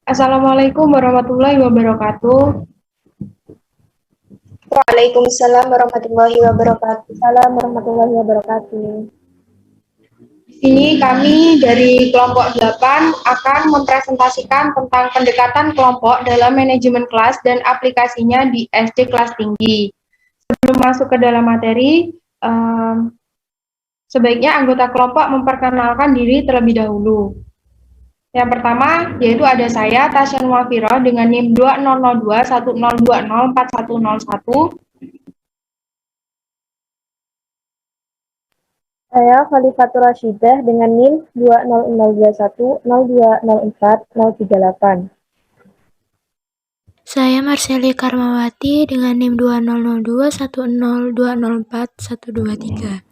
Assalamualaikum warahmatullahi wabarakatuh. Waalaikumsalam warahmatullahi wabarakatuh. Salam warahmatullahi wabarakatuh. Di sini kami dari kelompok 8 akan mempresentasikan tentang pendekatan kelompok dalam manajemen kelas dan aplikasinya di SD kelas tinggi. Sebelum masuk ke dalam materi, sebaiknya anggota kelompok memperkenalkan diri terlebih dahulu. Yang pertama yaitu ada saya, Tasya Muafiro, dengan NIM 200210204101. Saya Khalifatul Rashidah dengan NIM 20021020438. Saya Marseli Karmawati dengan NIM 200210204123.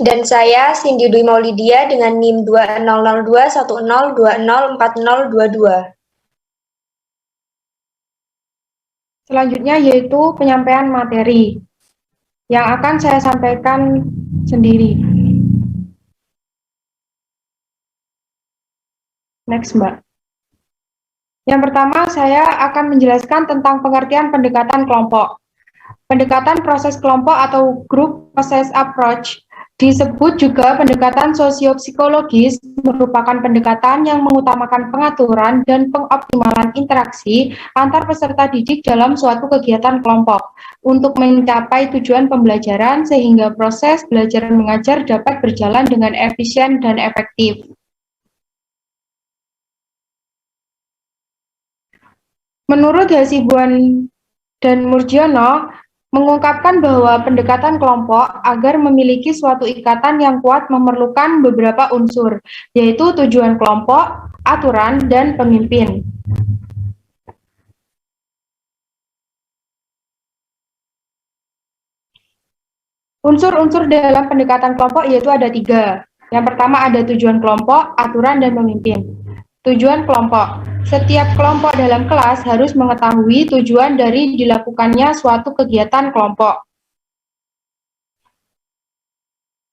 Dan saya Cindy Dwi Maulidia dengan NIM 200210204022. Selanjutnya yaitu penyampaian materi yang akan saya sampaikan sendiri. Next, Mbak. Yang pertama, saya akan menjelaskan tentang pengertian pendekatan kelompok. Pendekatan proses kelompok atau group process approach disebut juga pendekatan sosiopsikologis, merupakan pendekatan yang mengutamakan pengaturan dan pengoptimalan interaksi antar peserta didik dalam suatu kegiatan kelompok untuk mencapai tujuan pembelajaran sehingga proses belajar mengajar dapat berjalan dengan efisien dan efektif. Menurut Hasibuan dan Murjono, mengungkapkan bahwa pendekatan kelompok agar memiliki suatu ikatan yang kuat memerlukan beberapa unsur, yaitu tujuan kelompok, aturan, dan pemimpin. Unsur-unsur dalam pendekatan kelompok yaitu ada 3. Yang pertama ada tujuan kelompok, aturan, dan pemimpin. Tujuan kelompok. Setiap kelompok dalam kelas harus mengetahui tujuan dari dilakukannya suatu kegiatan kelompok.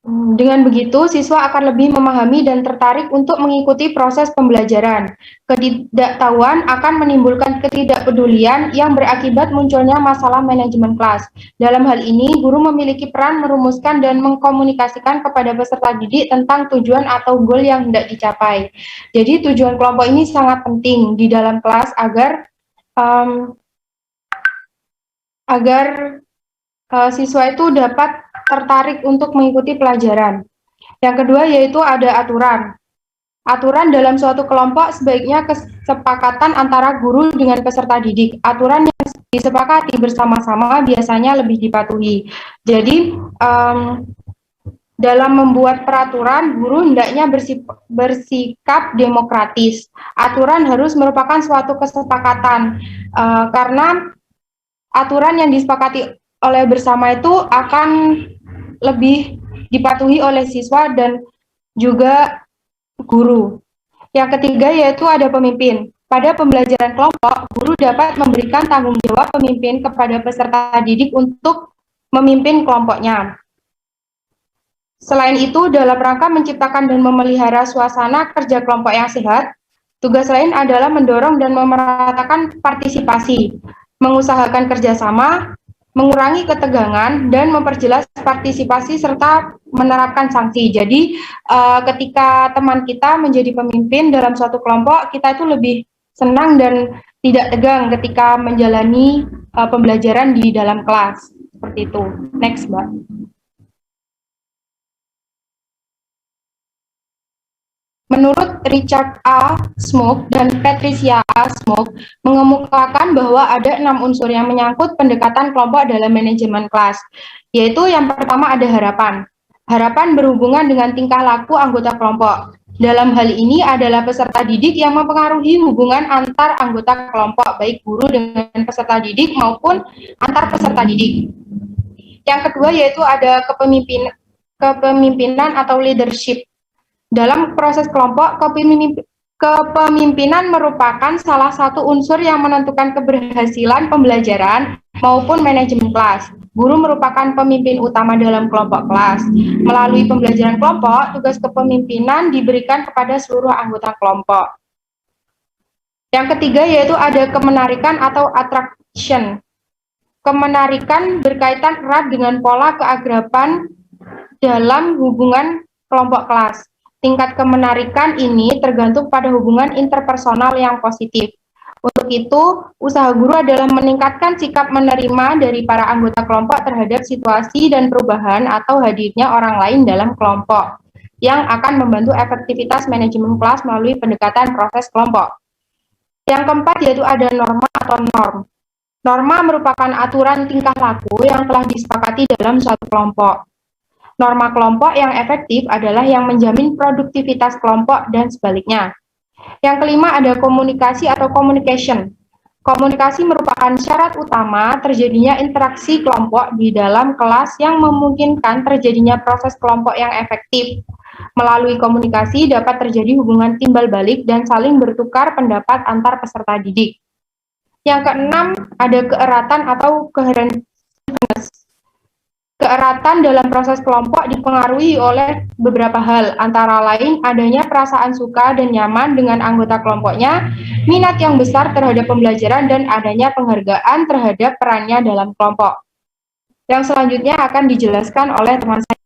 Dengan begitu, siswa akan lebih memahami dan tertarik untuk mengikuti proses pembelajaran. Ketidaktahuan akan menimbulkan ketidakpedulian yang berakibat munculnya masalah manajemen kelas. Dalam hal ini, guru memiliki peran merumuskan dan mengkomunikasikan kepada peserta didik tentang tujuan atau goal yang hendak dicapai. Jadi, tujuan kelompok ini sangat penting di dalam kelas agar siswa itu dapat tertarik untuk mengikuti pelajaran. Yang kedua yaitu ada aturan. Aturan dalam suatu kelompok sebaiknya kesepakatan antara guru dengan peserta didik. Aturan yang disepakati bersama-sama biasanya lebih dipatuhi. Jadi dalam membuat peraturan, guru hendaknya bersikap demokratis. Aturan harus merupakan suatu kesepakatan karena aturan yang disepakati oleh bersama itu akan lebih dipatuhi oleh siswa dan juga guru. Yang ketiga yaitu ada pemimpin. Pada pembelajaran kelompok, guru dapat memberikan tanggung jawab pemimpin kepada peserta didik untuk memimpin kelompoknya. Selain itu, dalam rangka menciptakan dan memelihara suasana kerja kelompok yang sehat, tugas lain adalah mendorong dan memeratakan partisipasi, mengusahakan kerjasama, mengurangi ketegangan, dan memperjelas partisipasi serta menerapkan sanksi. Jadi ketika teman kita menjadi pemimpin dalam suatu kelompok, kita itu lebih senang dan tidak tegang ketika menjalani pembelajaran di dalam kelas. Seperti itu. Next, Mbak. Menurut Richard A. Smoke dan Patricia A. Smoke mengemukakan bahwa ada 6 unsur yang menyangkut pendekatan kelompok dalam manajemen kelas, yaitu yang pertama ada harapan. Harapan berhubungan dengan tingkah laku anggota kelompok. Dalam hal ini adalah peserta didik yang mempengaruhi hubungan antar anggota kelompok, baik guru dengan peserta didik maupun antar peserta didik. Yang kedua yaitu ada kepemimpinan atau leadership. Dalam proses kelompok, kepemimpinan merupakan salah satu unsur yang menentukan keberhasilan pembelajaran maupun manajemen kelas. Guru merupakan pemimpin utama dalam kelompok kelas. Melalui pembelajaran kelompok, tugas kepemimpinan diberikan kepada seluruh anggota kelompok. Yang ketiga yaitu ada kemenarikan atau attraction. Kemenarikan berkaitan erat dengan pola keakraban dalam hubungan kelompok kelas. Tingkat kemenarikan ini tergantung pada hubungan interpersonal yang positif. Untuk itu, usaha guru adalah meningkatkan sikap menerima dari para anggota kelompok terhadap situasi dan perubahan atau hadirnya orang lain dalam kelompok, yang akan membantu efektivitas manajemen kelas melalui pendekatan proses kelompok. Yang keempat yaitu ada norma atau norm. Norma merupakan aturan tingkah laku yang telah disepakati dalam suatu kelompok. Norma kelompok yang efektif adalah yang menjamin produktivitas kelompok dan sebaliknya. Yang kelima ada komunikasi atau communication. Komunikasi merupakan syarat utama terjadinya interaksi kelompok di dalam kelas yang memungkinkan terjadinya proses kelompok yang efektif. Melalui komunikasi dapat terjadi hubungan timbal balik dan saling bertukar pendapat antar peserta didik. Yang keenam ada keeratan atau coherence. Keeratan dalam proses kelompok dipengaruhi oleh beberapa hal, antara lain adanya perasaan suka dan nyaman dengan anggota kelompoknya, minat yang besar terhadap pembelajaran, dan adanya penghargaan terhadap perannya dalam kelompok. Yang selanjutnya akan dijelaskan oleh teman saya.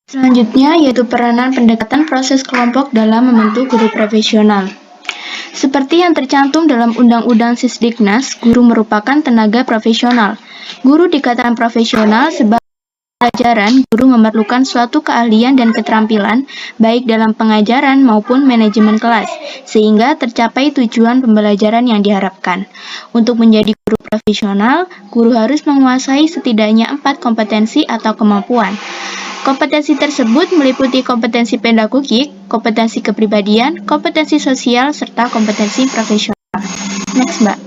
Selanjutnya yaitu peranan pendekatan proses kelompok dalam membentuk guru profesional. Seperti yang tercantum dalam Undang-Undang Sisdiknas, guru merupakan tenaga profesional. Guru dikatakan profesional sebab pelajaran, guru memerlukan suatu keahlian dan keterampilan baik dalam pengajaran maupun manajemen kelas, sehingga tercapai tujuan pembelajaran yang diharapkan. Untuk menjadi guru profesional, guru harus menguasai setidaknya 4 kompetensi atau kemampuan. Kompetensi tersebut meliputi kompetensi pedagogik, kompetensi kepribadian, kompetensi sosial, serta kompetensi profesional. Next, Mbak.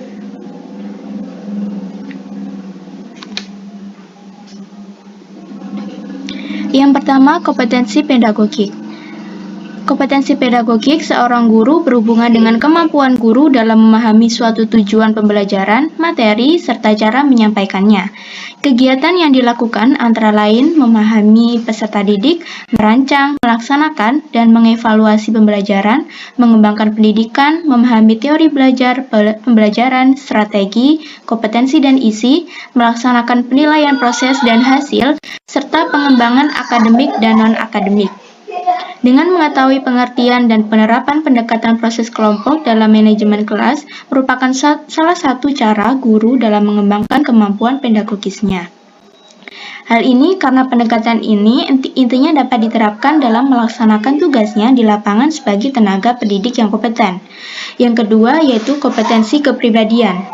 Yang pertama, kompetensi pedagogik. Kompetensi pedagogik seorang guru berhubungan dengan kemampuan guru dalam memahami suatu tujuan pembelajaran, materi, serta cara menyampaikannya. Kegiatan yang dilakukan antara lain memahami peserta didik, merancang, melaksanakan, dan mengevaluasi pembelajaran, mengembangkan pendidikan, memahami teori belajar, pembelajaran, strategi, kompetensi dan isi, melaksanakan penilaian proses dan hasil, serta pengembangan akademik dan non-akademik. Dengan mengetahui pengertian dan penerapan pendekatan proses kelompok dalam manajemen kelas merupakan salah satu cara guru dalam mengembangkan kemampuan pedagogisnya. Hal ini karena pendekatan ini intinya dapat diterapkan dalam melaksanakan tugasnya di lapangan sebagai tenaga pendidik yang kompeten. Yang kedua yaitu kompetensi kepribadian.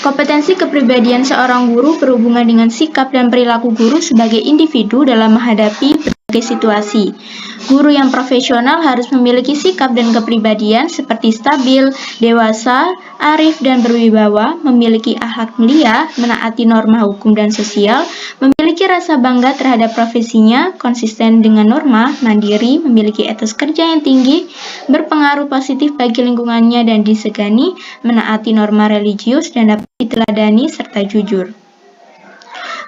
Kompetensi kepribadian seorang guru berhubungan dengan sikap dan perilaku guru sebagai individu dalam menghadapi berbagai situasi. Guru yang profesional harus memiliki sikap dan kepribadian seperti stabil, dewasa, arif dan berwibawa, memiliki akhlak mulia, menaati norma hukum dan sosial, memiliki rasa bangga terhadap profesinya, konsisten dengan norma, mandiri, memiliki etos kerja yang tinggi, berpengaruh positif bagi lingkungannya dan disegani, menaati norma religius dan dapat diteladani serta jujur.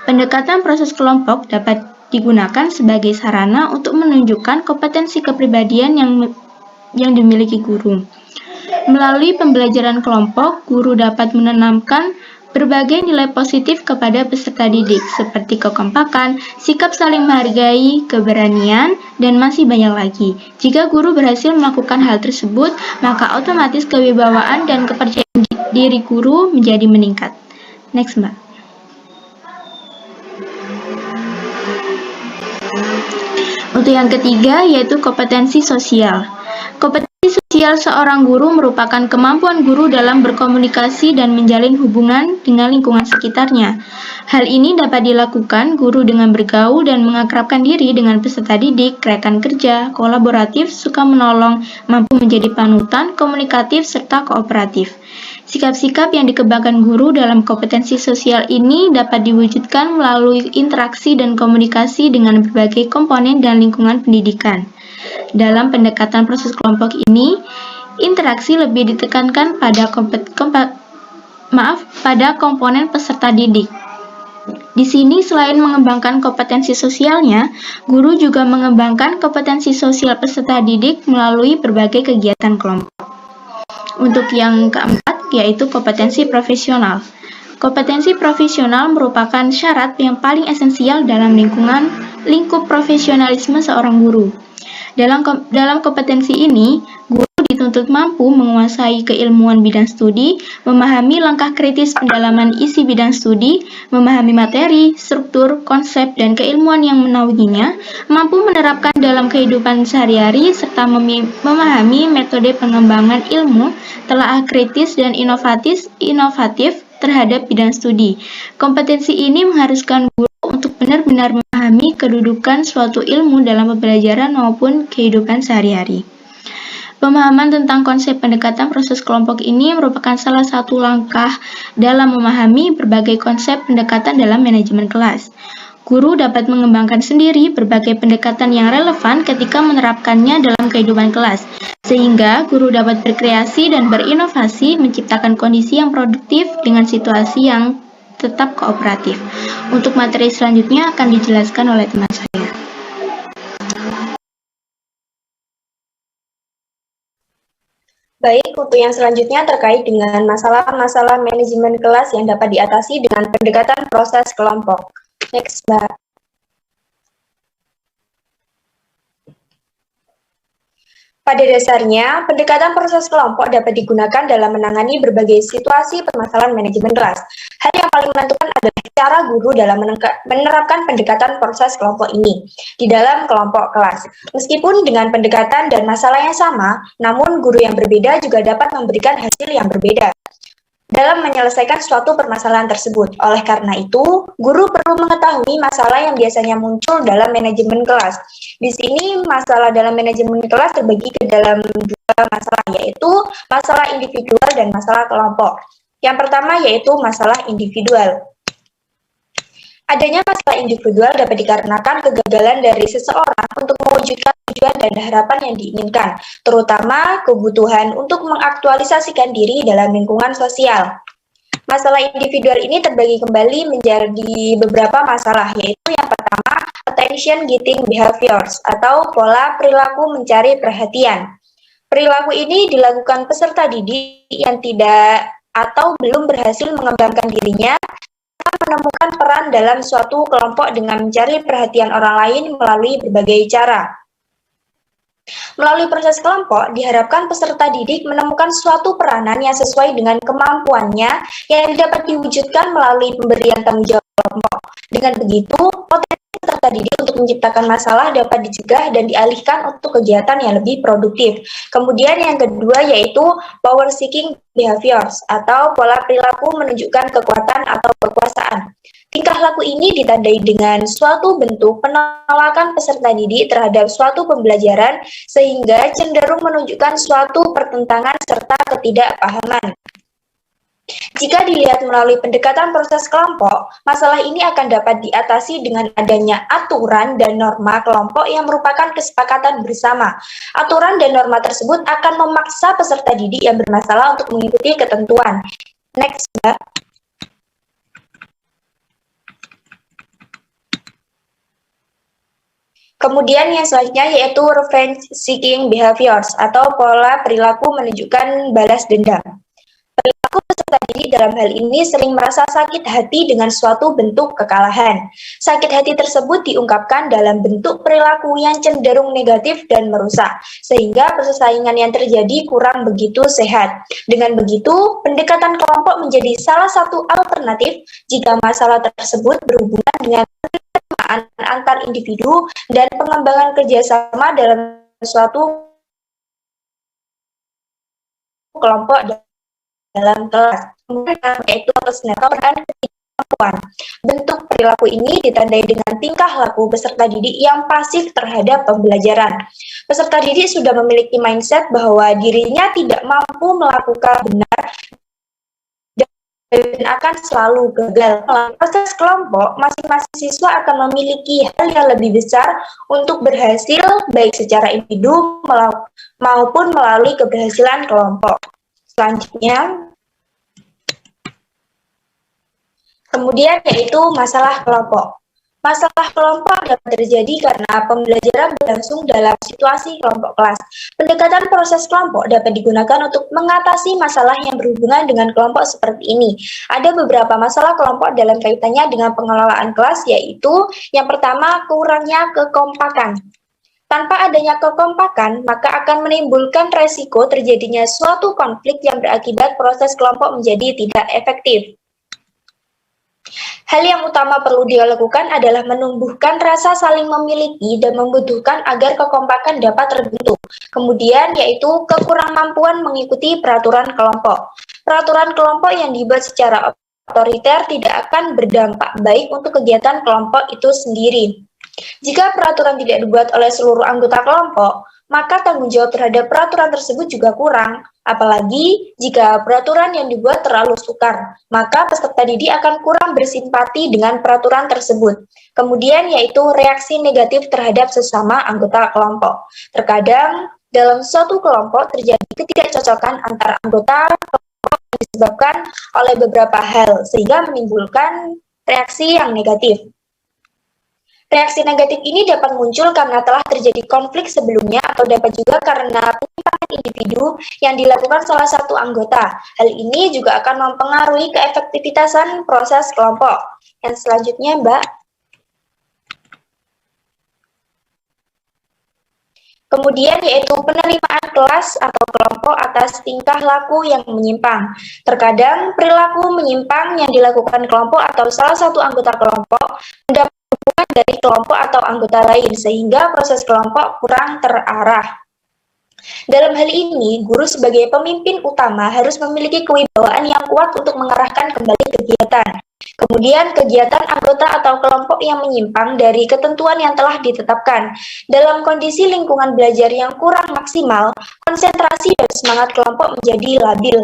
Pendekatan proses kelompok dapat digunakan sebagai sarana untuk menunjukkan kompetensi kepribadian yang dimiliki guru. Melalui pembelajaran kelompok, guru dapat menanamkan berbagai nilai positif kepada peserta didik, seperti kekompakan, sikap saling menghargai, keberanian, dan masih banyak lagi. Jika guru berhasil melakukan hal tersebut, maka otomatis kewibawaan dan kepercayaan diri guru menjadi meningkat. Next, Mbak. Untuk yang ketiga yaitu kompetensi sosial. Kompetensi sosial seorang guru merupakan kemampuan guru dalam berkomunikasi dan menjalin hubungan dengan lingkungan sekitarnya. Hal ini dapat dilakukan guru dengan bergaul dan mengakrabkan diri dengan peserta didik, rekan kerja, kolaboratif, suka menolong, mampu menjadi panutan, komunikatif, serta kooperatif. Sikap-sikap yang dikembangkan guru dalam kompetensi sosial ini dapat diwujudkan melalui interaksi dan komunikasi dengan berbagai komponen dan lingkungan pendidikan. Dalam pendekatan proses kelompok ini, interaksi lebih ditekankan pada komponen peserta didik. Di sini selain mengembangkan kompetensi sosialnya, guru juga mengembangkan kompetensi sosial peserta didik melalui berbagai kegiatan kelompok. Untuk yang keempat, yaitu kompetensi profesional. Kompetensi profesional merupakan syarat yang paling esensial dalam lingkup profesionalisme seorang guru. Dalam kompetensi ini, guru dituntut mampu menguasai keilmuan bidang studi, memahami langkah kritis pendalaman isi bidang studi, memahami materi, struktur, konsep, dan keilmuan yang menaunginya, mampu menerapkan dalam kehidupan sehari-hari, serta memahami metode pengembangan ilmu, telaah kritis dan inovatif terhadap bidang studi. Kompetensi ini mengharuskan guru untuk benar-benar memahami kedudukan suatu ilmu dalam pembelajaran maupun kehidupan sehari-hari. Pemahaman tentang konsep pendekatan proses kelompok ini merupakan salah satu langkah dalam memahami berbagai konsep pendekatan dalam manajemen kelas. Guru dapat mengembangkan sendiri berbagai pendekatan yang relevan ketika menerapkannya dalam kehidupan kelas, sehingga guru dapat berkreasi dan berinovasi menciptakan kondisi yang produktif dengan situasi yang tetap kooperatif. Untuk materi selanjutnya akan dijelaskan oleh teman saya. Baik, untuk yang selanjutnya terkait dengan masalah-masalah manajemen kelas yang dapat diatasi dengan pendekatan proses kelompok. Next, Mbak. Pada dasarnya, pendekatan proses kelompok dapat digunakan dalam menangani berbagai situasi permasalahan manajemen kelas. Hal yang paling menentukan adalah cara guru dalam menerapkan pendekatan proses kelompok ini di dalam kelompok kelas. Meskipun dengan pendekatan dan masalah yang sama, namun guru yang berbeda juga dapat memberikan hasil yang berbeda dalam menyelesaikan suatu permasalahan tersebut. Oleh karena itu, guru perlu mengetahui masalah yang biasanya muncul dalam manajemen kelas. Di sini, masalah dalam manajemen kelas terbagi ke dalam dua masalah, yaitu masalah individual dan masalah kelompok. Yang pertama yaitu masalah individual. Adanya masalah individual dapat dikarenakan kegagalan dari seseorang untuk mewujudkan tujuan dan harapan yang diinginkan, terutama kebutuhan untuk mengaktualisasikan diri dalam lingkungan sosial. Masalah individual ini terbagi kembali menjadi beberapa masalah, yaitu yang pertama, attention-getting behaviors, atau pola perilaku mencari perhatian. Perilaku ini dilakukan peserta didik yang tidak atau belum berhasil mengembangkan dirinya menemukan peran dalam suatu kelompok dengan mencari perhatian orang lain melalui berbagai cara. Melalui proses kelompok, diharapkan peserta didik menemukan suatu peranan yang sesuai dengan kemampuannya yang dapat diwujudkan melalui pemberian tanggung jawab kelompok. Dengan begitu, potensi peserta didik untuk menciptakan masalah dapat dicegah dan dialihkan untuk kegiatan yang lebih produktif. Kemudian yang kedua yaitu power seeking behaviors, atau pola perilaku menunjukkan kekuatan atau kekuasaan. Tingkah laku ini ditandai dengan suatu bentuk penolakan peserta didik terhadap suatu pembelajaran sehingga cenderung menunjukkan suatu pertentangan serta ketidakpahaman. Jika dilihat melalui pendekatan proses kelompok, masalah ini akan dapat diatasi dengan adanya aturan dan norma kelompok yang merupakan kesepakatan bersama. Aturan dan norma tersebut akan memaksa peserta didik yang bermasalah untuk mengikuti ketentuan. Next, Mbak. Kemudian yang selanjutnya yaitu revenge seeking behaviors, atau pola perilaku menunjukkan balas dendam. Perilaku peserta didik dalam hal ini sering merasa sakit hati dengan suatu bentuk kekalahan. Sakit hati tersebut diungkapkan dalam bentuk perilaku yang cenderung negatif dan merusak, sehingga persaingan yang terjadi kurang begitu sehat. Dengan begitu, pendekatan kelompok menjadi salah satu alternatif jika masalah tersebut berhubungan dengan penerimaan antar individu dan pengembangan kerjasama dalam suatu kelompok dalam kelas. Kemudian yaitu personal dan kemampuan. Bentuk perilaku ini ditandai dengan tingkah laku peserta didik yang pasif terhadap pembelajaran. Peserta didik sudah memiliki mindset bahwa dirinya tidak mampu melakukan benar dan akan selalu gagal. Dalam proses kelompok, masing-masing siswa akan memiliki hal yang lebih besar untuk berhasil baik secara individu maupun melalui keberhasilan kelompok. Selanjutnya, Kemudian yaitu masalah kelompok. Masalah kelompok dapat terjadi karena pembelajaran berlangsung dalam situasi kelompok kelas. Pendekatan proses kelompok dapat digunakan untuk mengatasi masalah yang berhubungan dengan kelompok seperti ini. Ada beberapa masalah kelompok dalam kaitannya dengan pengelolaan kelas, yaitu yang pertama, kurangnya kekompakan. Tanpa adanya kekompakan, maka akan menimbulkan resiko terjadinya suatu konflik yang berakibat proses kelompok menjadi tidak efektif. Hal yang utama perlu dilakukan adalah menumbuhkan rasa saling memiliki dan membutuhkan agar kekompakan dapat terbentuk. Kemudian yaitu kekurangmampuan mengikuti peraturan kelompok. Peraturan kelompok yang dibuat secara otoriter tidak akan berdampak baik untuk kegiatan kelompok itu sendiri. Jika peraturan tidak dibuat oleh seluruh anggota kelompok, maka tanggung jawab terhadap peraturan tersebut juga kurang. Apalagi jika peraturan yang dibuat terlalu sukar, maka peserta didik akan kurang bersimpati dengan peraturan tersebut. Kemudian yaitu reaksi negatif terhadap sesama anggota kelompok. Terkadang dalam suatu kelompok terjadi ketidakcocokan antara anggota kelompok yang disebabkan oleh beberapa hal, sehingga menimbulkan reaksi yang negatif. Reaksi negatif ini dapat muncul karena telah terjadi konflik sebelumnya atau dapat juga karena penyimpangan individu yang dilakukan salah satu anggota. Hal ini juga akan mempengaruhi keefektivitasan proses kelompok. Yang selanjutnya, Mbak. Kemudian yaitu penerimaan kelas atau kelompok atas tingkah laku yang menyimpang. Terkadang perilaku menyimpang yang dilakukan kelompok atau salah satu anggota kelompok mendapat dukungan dari kelompok atau anggota lain sehingga proses kelompok kurang terarah. Dalam hal ini, guru sebagai pemimpin utama harus memiliki kewibawaan yang kuat untuk mengarahkan kembali kegiatan. Kemudian, kegiatan anggota atau kelompok yang menyimpang dari ketentuan yang telah ditetapkan. Dalam kondisi lingkungan belajar yang kurang maksimal, konsentrasi dan semangat kelompok menjadi labil.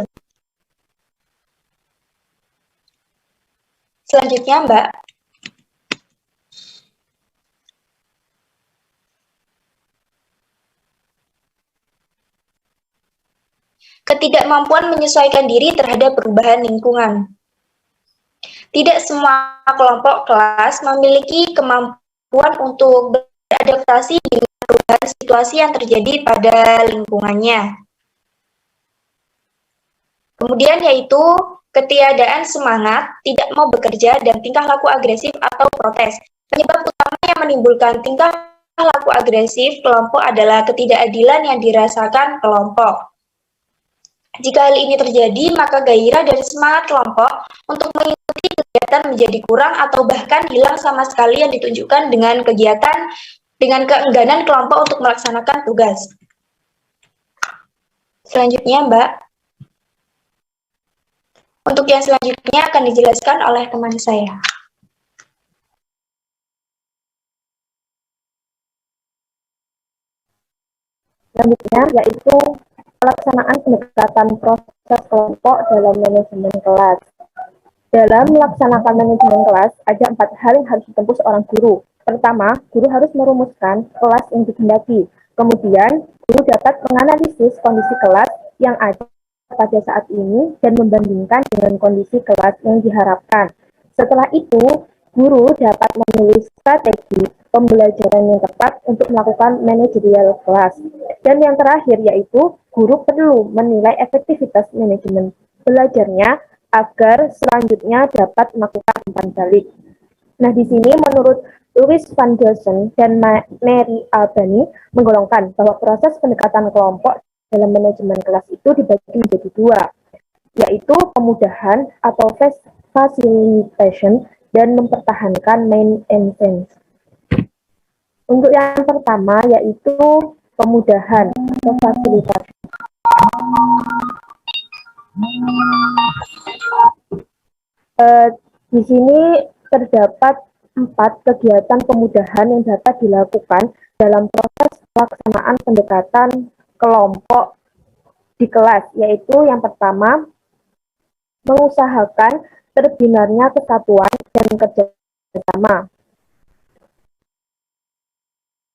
Selanjutnya, Mbak. Ketidakmampuan menyesuaikan diri terhadap perubahan lingkungan. Tidak semua kelompok kelas memiliki kemampuan untuk beradaptasi dengan perubahan situasi yang terjadi pada lingkungannya. Kemudian yaitu ketiadaan semangat, tidak mau bekerja, dan tingkah laku agresif atau protes. Penyebab utama yang menimbulkan tingkah laku agresif kelompok adalah ketidakadilan yang dirasakan kelompok. Jika hal ini terjadi, maka gairah dan semangat kelompok untuk mengikuti kegiatan menjadi kurang atau bahkan hilang sama sekali yang ditunjukkan dengan keengganan kelompok untuk melaksanakan tugas. Selanjutnya, Mbak. Untuk yang selanjutnya akan dijelaskan oleh teman saya. Selanjutnya yaitu pelaksanaan pendekatan proses kelompok dalam manajemen kelas. Dalam melaksanakan manajemen kelas, ada 4 hal yang harus ditempuh seorang guru. Pertama, guru harus merumuskan kelas yang dikehendaki. Kemudian, guru dapat menganalisis kondisi kelas yang ada pada saat ini dan membandingkan dengan kondisi kelas yang diharapkan. Setelah itu, guru dapat menulis strategi pembelajaran yang tepat untuk melakukan manajerial kelas. Dan yang terakhir yaitu guru perlu menilai efektivitas manajemen belajarnya agar selanjutnya dapat melakukan umpan balik. Nah, di sini menurut Louis van Delsen dan Mary Albany menggolongkan bahwa proses pendekatan kelompok dalam manajemen kelas itu dibagi menjadi 2, yaitu pemudahan atau facilitation dan mempertahankan maintenance. Untuk yang pertama yaitu pemudahan atau fasilitasi. Di sini terdapat 4 kegiatan pemudahan yang dapat dilakukan dalam proses pelaksanaan pendekatan kelompok di kelas, yaitu yang pertama, mengusahakan terbinanya kesatuan dan kerjasama.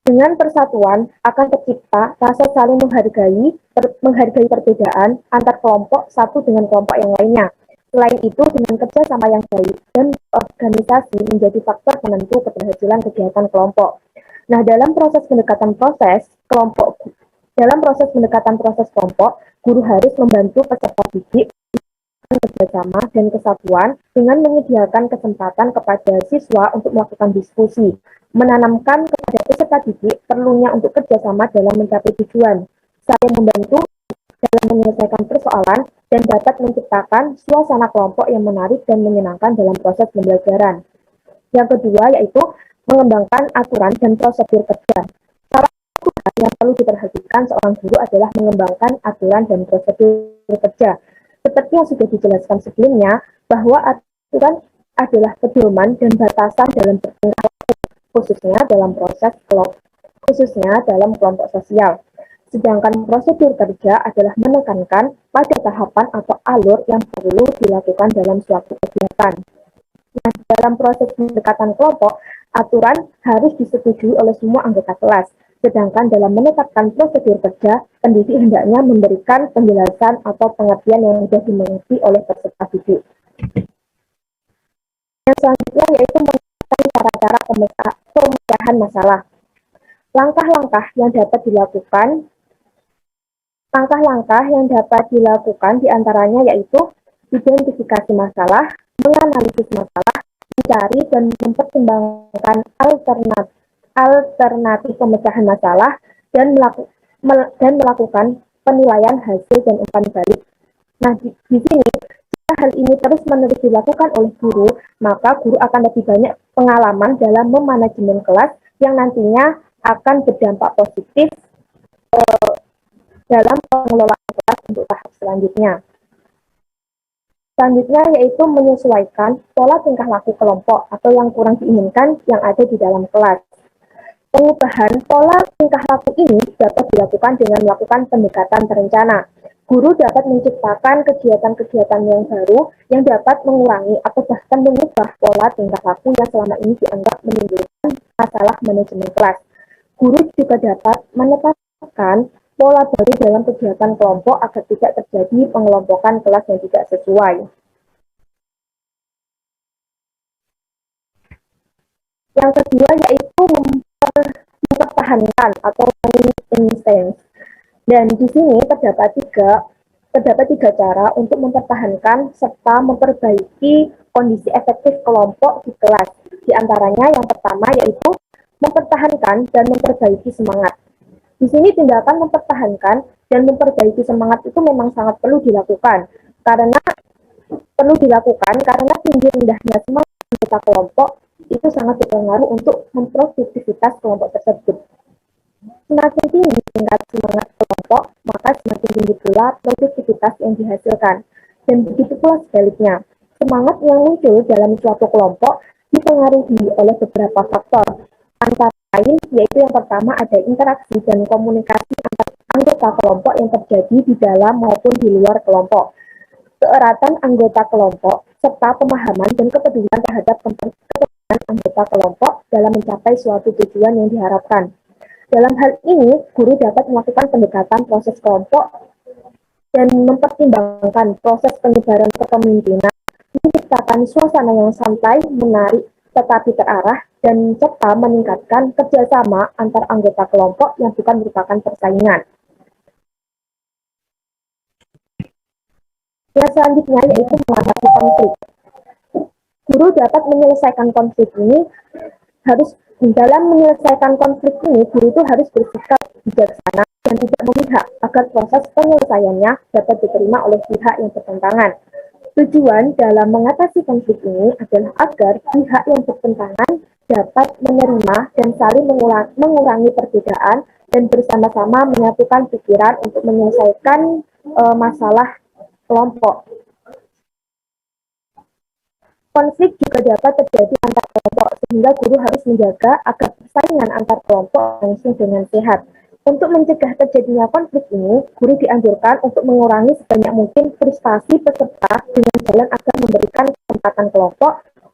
Dengan persatuan akan tercipta rasa saling menghargai perbedaan antar kelompok satu dengan kelompok yang lainnya, Selain itu, dengan kerja sama yang baik dan organisasi menjadi faktor penentu keberhasilan kegiatan kelompok. Nah, dalam proses pendekatan proses kelompok, guru harus membantu peserta didik kerjasama dan kesatuan dengan menyediakan kesempatan kepada siswa untuk melakukan diskusi, menanamkan kepada peserta didik perlunya untuk kerjasama dalam mencapai tujuan, saling membantu dalam menyelesaikan persoalan, dan dapat menciptakan suasana kelompok yang menarik dan menyenangkan dalam proses pembelajaran. Yang kedua yaitu mengembangkan aturan dan prosedur kerja. Salah satu hal yang perlu diperhatikan seorang guru adalah mengembangkan aturan dan prosedur kerja. Seperti yang sudah dijelaskan sebelumnya, bahwa aturan adalah pedoman dan batasan dalam bertingkah laku, khususnya dalam kelompok sosial. Sedangkan prosedur kerja adalah menekankan pada tahapan atau alur yang perlu dilakukan dalam suatu kegiatan. Nah, dalam proses pendekatan kelompok, aturan harus disetujui oleh semua anggota kelas. Sedangkan dalam menetapkan prosedur kerja, pendidik hendaknya memberikan penjelasan atau pengertian yang mudah dimengerti oleh peserta didik. Yang selanjutnya yaitu menentukan cara-cara pemecahan masalah. Langkah-langkah yang dapat dilakukan diantaranya yaitu identifikasi masalah, menganalisis masalah, mencari dan mempertimbangkan alternatif pemecahan masalah, dan melakukan penilaian hasil dan umpan balik. Nah, di sini, jika hal ini terus-menerus dilakukan oleh guru, maka guru akan lebih banyak pengalaman dalam memanajemen kelas yang nantinya akan berdampak positif dalam pengelolaan kelas untuk tahap selanjutnya. Selanjutnya yaitu menyesuaikan pola tingkah laku kelompok atau yang kurang diinginkan yang ada di dalam kelas. Pengubahan pola tingkah laku ini dapat dilakukan dengan melakukan pendekatan terencana. Guru dapat menciptakan kegiatan-kegiatan yang baru yang dapat mengurangi atau bahkan mengubah pola tingkah laku yang selama ini dianggap menimbulkan masalah manajemen kelas. Guru juga dapat menetapkan pola baru dalam kegiatan kelompok agar tidak terjadi pengelompokan kelas yang tidak sesuai. Yang kedua yaitu mempertahankan atau maintenance. Dan di sini terdapat tiga cara untuk mempertahankan serta memperbaiki kondisi efektif kelompok di kelas. Di antaranya yang pertama yaitu mempertahankan dan memperbaiki semangat. Di sini tindakan mempertahankan dan memperbaiki semangat itu memang sangat perlu dilakukan karena tinggi rendahnya semangat anggota kelompok itu sangat berpengaruh untuk memproduktivitas kelompok tersebut. Semakin tinggi tingkat semangat kelompok, maka semakin tinggi pula produktivitas yang dihasilkan. Dan begitu pula sebaliknya, semangat yang muncul dalam suatu kelompok dipengaruhi oleh beberapa faktor. Antara lain, yaitu yang pertama ada interaksi dan komunikasi antar anggota kelompok yang terjadi di dalam maupun di luar kelompok. Keeratan anggota kelompok, serta pemahaman dan kepedulian terhadap kepentingan anggota kelompok dalam mencapai suatu tujuan yang diharapkan. Dalam hal ini, guru dapat melakukan pendekatan proses kelompok dan mempertimbangkan proses penyebaran kepemimpinan, menciptakan suasana yang santai, menarik, tetapi terarah, dan serta meningkatkan kerjasama antar anggota kelompok yang bukan merupakan persaingan. Yang selanjutnya yaitu mengatasi konflik. Guru dapat menyelesaikan konflik ini guru itu harus bersikap bijaksana dan tidak memihak agar proses penyelesaiannya dapat diterima oleh pihak yang bertentangan. Tujuan dalam mengatasi konflik ini adalah agar pihak yang bertentangan dapat menerima dan saling mengurangi perbedaan dan bersama-sama menyatukan pikiran untuk menyelesaikan masalah kelompok. Konflik juga dapat terjadi antar kelompok, sehingga guru harus menjaga agar persaingan antar kelompok langsung dengan sehat. Untuk mencegah terjadinya konflik ini, guru dianjurkan untuk mengurangi sebanyak mungkin frustasi peserta dengan jalan agar memberikan kesempatan kelompok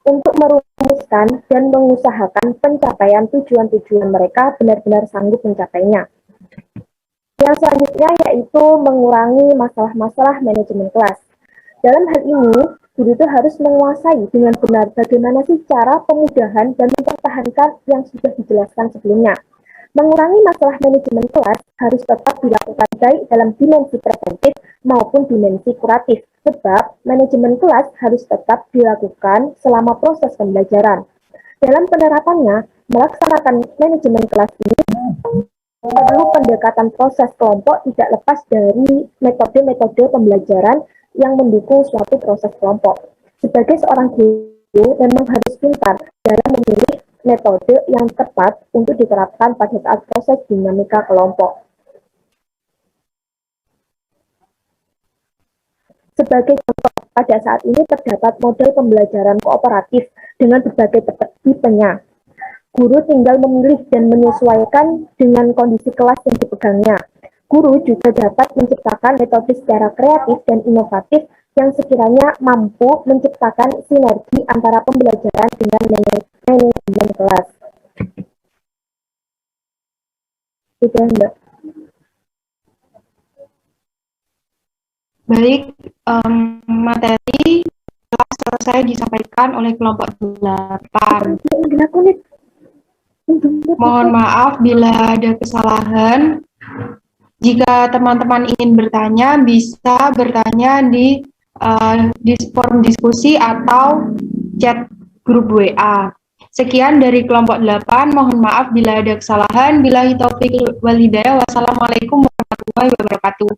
untuk merumuskan dan mengusahakan pencapaian tujuan-tujuan mereka benar-benar sanggup mencapainya. Yang selanjutnya yaitu mengurangi masalah-masalah manajemen kelas. Dalam hal ini, guru itu harus menguasai dengan benar bagaimana sih cara pemudahan dan mempertahankan yang sudah dijelaskan sebelumnya. Mengurangi masalah manajemen kelas harus tetap dilakukan baik dalam dimensi preventif maupun dimensi kuratif, sebab manajemen kelas harus tetap dilakukan selama proses pembelajaran. Dalam penerapannya, melaksanakan manajemen kelas ini perlu pendekatan proses kelompok tidak lepas dari metode-metode pembelajaran yang mendukung suatu proses kelompok. Sebagai seorang guru, memang harus pintar dalam memilih metode yang tepat untuk diterapkan pada saat proses dinamika kelompok. Sebagai contoh, pada saat ini terdapat model pembelajaran kooperatif dengan berbagai tipenya. Guru tinggal memilih dan menyesuaikan dengan kondisi kelas yang dipegangnya. Guru juga dapat menciptakan metode secara kreatif dan inovatif yang sekiranya mampu menciptakan sinergi antara pembelajaran dengan manajemen kelas. Itu Mbak. Baik, materi telah selesai disampaikan oleh kelompok 8. Mohon maaf bila ada kesalahan. Jika teman-teman ingin bertanya, bisa bertanya di forum diskusi atau chat grup WA. Sekian dari kelompok 8. Mohon maaf bila ada kesalahan. Billahi taufiq wal hidayah. Wassalamualaikum warahmatullahi wabarakatuh.